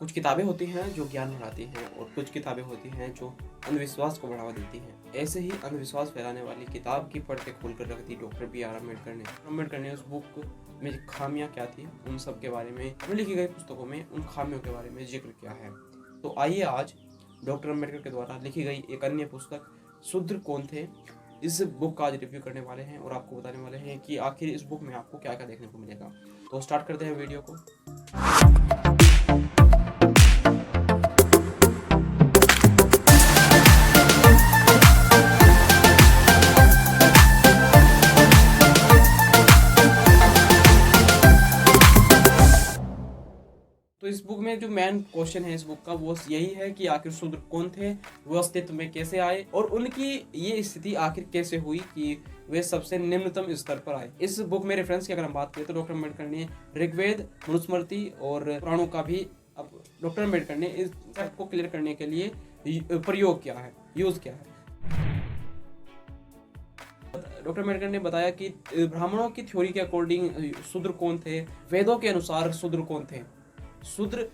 कुछ किताबें होती हैं जो ज्ञान बढ़ाती हैं और कुछ किताबें होती हैं जो अंधविश्वास को बढ़ावा देती हैं। ऐसे ही अंधविश्वास फैलाने वाली किताब की पढ़ते खोलकर रख दी डॉक्टर बी.आर. अम्बेडकर ने उस बुक में खामियां क्या थी उन सब के बारे में अपनी लिखी गई पुस्तकों में उन खामियों के बारे में जिक्र किया है। तो आइए आज डॉक्टर अम्बेडकर के द्वारा लिखी गई एक अन्य पुस्तक शूद्र कौन थे, इस बुक का आज रिव्यू करने वाले हैं और आपको बताने वाले हैं कि आखिर इस बुक में आपको क्या क्या देखने को मिलेगा। तो स्टार्ट करते हैं वीडियो को। तो इस बुक में जो मेन क्वेश्चन है इस बुक का वो यही है कि आखिर शूद्र कौन थे, वो अस्तित्व में कैसे आए और उनकी ये स्थिति आखिर कैसे हुई कि वे सबसे निम्नतम स्तर पर आए। इस बुक में रेफरेंस की अगर हम बात करें तो डॉक्टर अम्बेडकर ने ऋग्वेद, मनुस्मृति और पुराणों का भी डॉक्टर अम्बेडकर ने इस फैक्ट को क्लियर करने के लिए प्रयोग किया है, यूज किया है। डॉक्टर अम्बेडकर ने बताया कि ब्राह्मणों की थ्योरी के अकॉर्डिंग शूद्र कौन थे, वेदों के अनुसार शूद्र कौन थे, शूद्र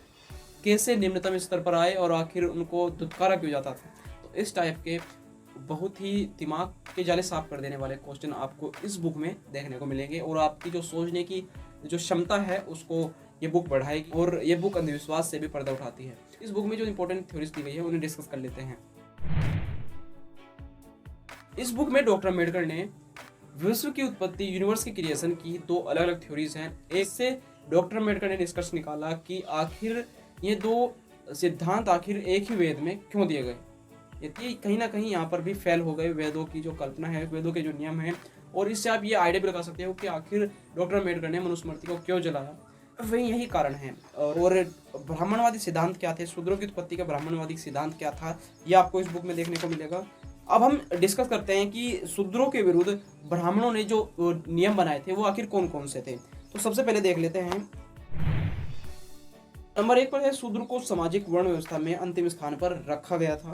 कैसे निम्नतम स्तर पर आए और आखिर उनको धुतकारा क्यों जाता था। तो इस टाइप के बहुत ही दिमाग के जाले साफ कर देने वाले क्वेश्चन आपको इस बुक में देखने को मिलेंगे और आपकी जो सोचने की जो क्षमता है उसको ये बुक बढ़ाएगी और ये बुक अंधविश्वास से भी पर्दा उठाती है। इस बुक में जो इंपॉर्टेंट थ्योरीज दी गई है उन्हें डिस्कस कर लेते हैं। इस बुक में डॉक्टर अम्बेडकर ने विश्व की उत्पत्ति, यूनिवर्स की क्रिएशन की दो अलग अलग थ्योरीज हैं। एक से डॉक्टर अम्बेडकर ने निष्कर्ष निकाला कि आखिर ये दो सिद्धांत आखिर एक ही वेद में क्यों दिए गए। ये कहीं ना कहीं यहाँ पर भी फेल हो गए वेदों की जो कल्पना है, वेदों के जो नियम हैं, और इससे आप ये आइडिया भी लगा सकते हो कि आखिर डॉक्टर अम्बेडकर ने मनुस्मृति को क्यों जलाया। वही यही कारण है। और ब्राह्मणवादी सिद्धांत क्या थे, शूद्रों की उत्पत्ति का ब्राह्मणवादी सिद्धांत क्या था, ये आपको इस बुक में देखने को मिलेगा। अब हम डिस्कस करते हैं कि शूद्रों के विरुद्ध ब्राह्मणों ने जो नियम बनाए थे वो आखिर कौन कौन से थे। तो सबसे पहले देख लेते हैं। नंबर 1 पर है शूद्र को सामाजिक वर्ण व्यवस्था में अंतिम स्थान पर रखा गया था।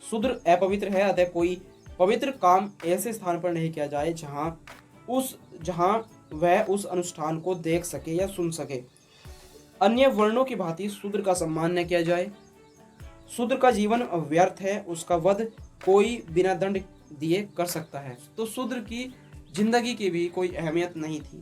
शूद्र अपवित्र है, अतः कोई पवित्र काम ऐसे स्थान पर नहीं किया जाए जहां वह उस अनुष्ठान को देख सके या सुन सके। अन्य वर्णों की भांति शूद्र का सम्मान न किया जाए। शूद्र का जीवन व्यर्थ है, उसका वध कोई बिना दंड दिए कर सकता है। तो शूद्र की जिंदगी की भी कोई अहमियत नहीं थी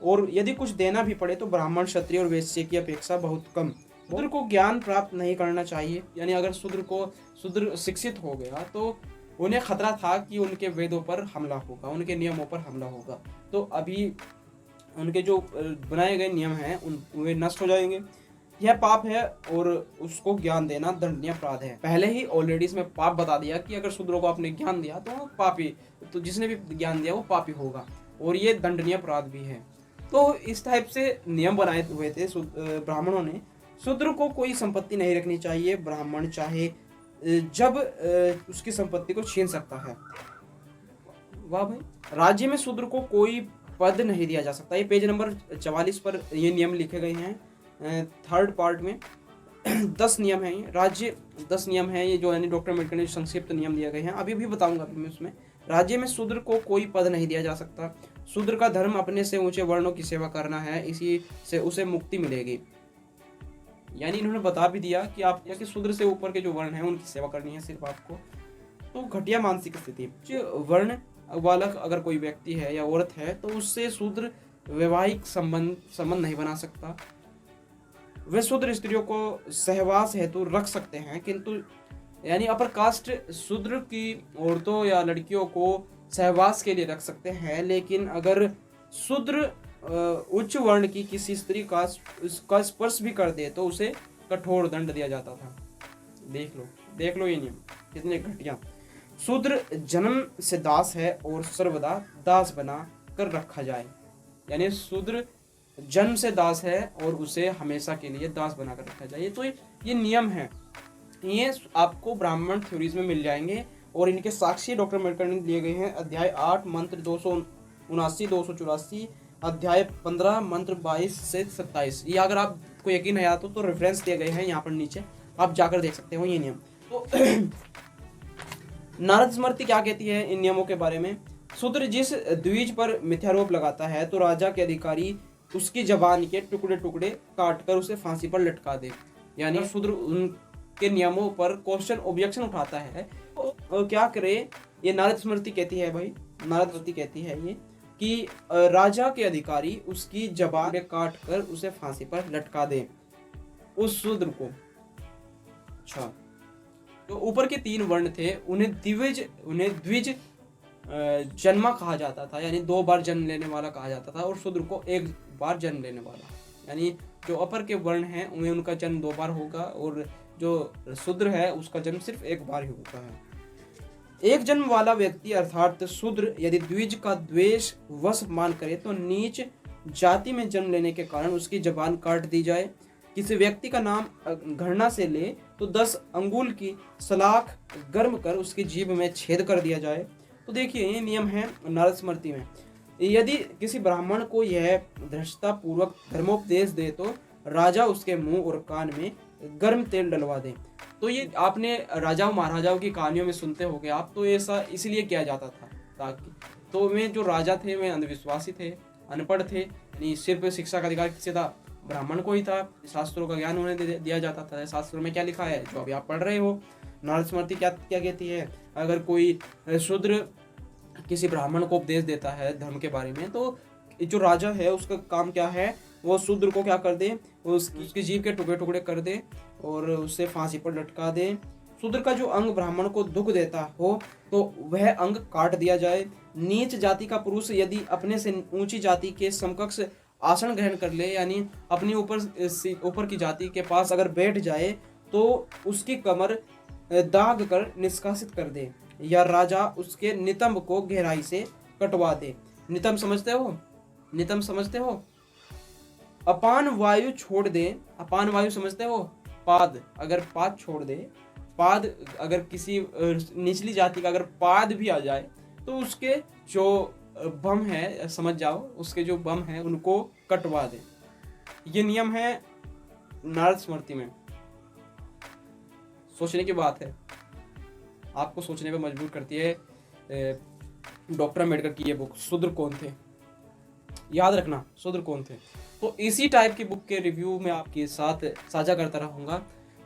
और यदि कुछ देना भी पड़े तो ब्राह्मण, क्षत्रिय और वैश्य की अपेक्षा बहुत कम। शूद्र को ज्ञान प्राप्त नहीं करना चाहिए, यानी अगर शूद्र शिक्षित हो गया तो उन्हें खतरा था कि उनके वेदों पर हमला होगा, उनके नियमों पर हमला होगा। तो अभी उनके जो बनाए गए नियम हैं वे नष्ट हो जाएंगे। यह पाप है और उसको ज्ञान देना दंडनीय अपराध है। पहले ही ऑलरेडी इसमें पाप बता दिया कि अगर शूद्रों को आपने ज्ञान दिया तो वो पापी, तो जिसने भी ज्ञान दिया वो पापी होगा और ये दंडनीय अपराध भी है। तो इस टाइप से नियम बनाए हुए थे ब्राह्मणों ने। शूद्र को कोई संपत्ति नहीं रखनी चाहिए, ब्राह्मण चाहे जब उसकी संपत्ति को छीन सकता है। वाह भाई। राज्य में शूद्र को कोई पद नहीं दिया जा सकता। ये पेज नंबर 44 पर ये नियम लिखे गए हैं। थर्ड पार्ट में 10 नियम हैं। ये राज्य 10 नियम हैं, ये जो यानी डॉक्टर अम्बेडकर ने संक्षिप्त नियम दिए गए हैं, अभी भी बताऊंगा अभी मैं उसमें। राज्य में शूद्र को कोई पद नहीं दिया जा सकता। शूद्र का धर्म अपने से ऊंचे वर्णों की सेवा करना है, इसी से उसे मुक्ति मिलेगी। यानी इन्होंने बता भी दिया कि आप कि शूद्र से ऊपर के जो वर्ण हैं उनकी सेवा करनी है सिर्फ आपको। तो घटिया मानसिक स्थिति। वर्ण वाला अगर कोई व्यक्ति है या औरत है तो उससे शूद्र वैवाहिक संबंध नहीं बना सकता। वे शूद्र स्त्रियों को सहवास हेतु रख सकते हैं, किंतु यानी अपर कास्ट शूद्र की औरतों या लड़कियों को सहवास के लिए रख सकते हैं, लेकिन अगर शूद्र उच्च वर्ण की किसी स्त्री का स्पर्श भी कर दे तो उसे कठोर दंड दिया जाता था। देख लो ये नियम कितने घटिया। शूद्र जन्म से दास है और सर्वदा दास बना कर रखा जाए। यानी शूद्र जन्म से दास है और उसे हमेशा के लिए दास बनाकर रखा जाए। तो ये नियम है, ये आपको ब्राह्मण थ्योरीज में मिल जाएंगे और इनके साक्षी डॉक्टर अम्बेडकर ने दिए गए हैं। अध्याय 8 मंत्र 279 284, अध्याय 15 मंत्र 22 से 27। ये अगर आपको यकीन नहीं आता तो रेफरेंस दिए गए हैं यहाँ पर नीचे, आप जाकर देख सकते हो ये नियम। तो नारद स्मृति क्या कहती है इन नियमों के बारे में। शूद्र जिस द्विज पर मिथ्यारोप लगाता है तो राजा के अधिकारी उसकी जबान के टुकड़े टुकड़े काट कर उसे फांसी पर लटका दे। यानी शूद्र उनके नियमों पर क्वेश्चन ऑब्जेक्शन उठाता है तो क्या करे, ये नारद स्मृति कहती है भाई, नारद स्मृति कहती है ये कि राजा के अधिकारी उसकी जबान के काट कर उसे फांसी पर लटका दे, उस शूद्र को। अच्छा, तो ऊपर के 3 वर्ण थे उन्हें द्विज जन्मा कहा जाता था, यानी 2 बार जन्म लेने वाला कहा जाता था, और शूद्र को 1 बार जन्म लेने वाला। यानी जो अपर के वर्ण हैं उन्हें उनका जन्म 2 बार होगा, और जो शूद्र है उसका जन्म सिर्फ 1 बार ही होता है। एक जन्म वाला व्यक्ति अर्थात शूद्र यदि द्विज का द्वेष वश मान करे तो नीच जाति में जन्म लेने के कारण उसकी जबान काट दी जाए। किसी व्यक्ति का नाम घृणा से ले तो 10 अंगुल की सलाख गर्म कर उसकी जीभ में छेद कर दिया जाए। तो देखिए ये नियम है नारद स्मृति में। यदि किसी ब्राह्मण को यह धृष्टता पूर्वक धर्मोपदेश दे तो राजा उसके मुंह और कान में गर्म तेल डलवा दे। तो ये आपने राजाओं महाराजाओं की कहानियों में सुनते होंगे आप, तो ऐसा इसलिए किया जाता था ताकि, तो वे जो राजा थे वे अंधविश्वासी थे, अनपढ़ थे, यानी सिर्फ शिक्षा का अधिकार किसे था, ब्राह्मण को ही था। शास्त्रों का ज्ञान उन्हें दिया जाता था। शास्त्रों में क्या लिखा है जो अभी आप पढ़ रहे हो, नारद स्मृति क्या कहती है, अगर कोई शूद्र किसी ब्राह्मण को उपदेश देता है धर्म के बारे में, तो जो राजा है उसका काम क्या है, वो शूद्र को क्या कर दे, उसकी जीभ के टुकड़े टुकड़े कर दे और उसे फांसी पर लटका दे। शूद्र का जो अंग ब्राह्मण को दुख देता हो तो वह अंग काट दिया जाए। नीच जाति का पुरुष यदि अपने से ऊंची जाति के समकक्ष आसन ग्रहण कर ले, यानी अपनी ऊपर की जाति के पास अगर बैठ जाए तो उसकी कमर दाग कर निष्कासित कर दे, या राजा उसके नितंब को गहराई से कटवा दे। नितंब समझते हो? नितंब समझते हो? अपान वायु छोड़ दे। अपान वायु समझते हो? पाद, अगर पाद छोड़ दे, पाद अगर किसी निचली जाति का अगर पाद भी आ जाए तो उसके जो बम है, समझ जाओ, उसके जो बम है उनको कटवा दे। ये नियम है नारद स्मृति में। सोचने की बात है, आपको सोचने पे मजबूर करती है। डॉक्टर अम्बेडकर की ये बुक, शूद्र कौन थे, याद रखना शूद्र कौन थे। तो इसी टाइप की बुक के रिव्यू में आपके साथ साझा करता रहूँगा।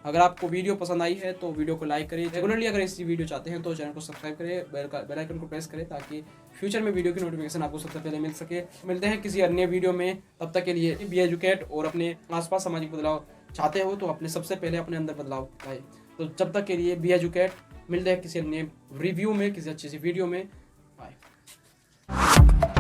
अगर आपको वीडियो पसंद आई है तो वीडियो को लाइक करिए। रेगुलरली अगर ऐसी वीडियो चाहते हैं तो चैनल को सब्सक्राइब करें, बेल आइकन को प्रेस करें ताकि फ्यूचर में वीडियो की नोटिफिकेशन आपको सबसे पहले मिल सके। मिलते हैं किसी अन्य वीडियो में, तब तक के लिए बी एजुकेट। और अपने आसपास सामाजिक बदलाव चाहते हो तो अपने सबसे पहले अपने अंदर बदलाव लाए। तो जब तक के लिए बी एजुकेट। मिलते हैं किसी अन्य रिव्यू में, किसी अच्छी सी वीडियो में। बाय।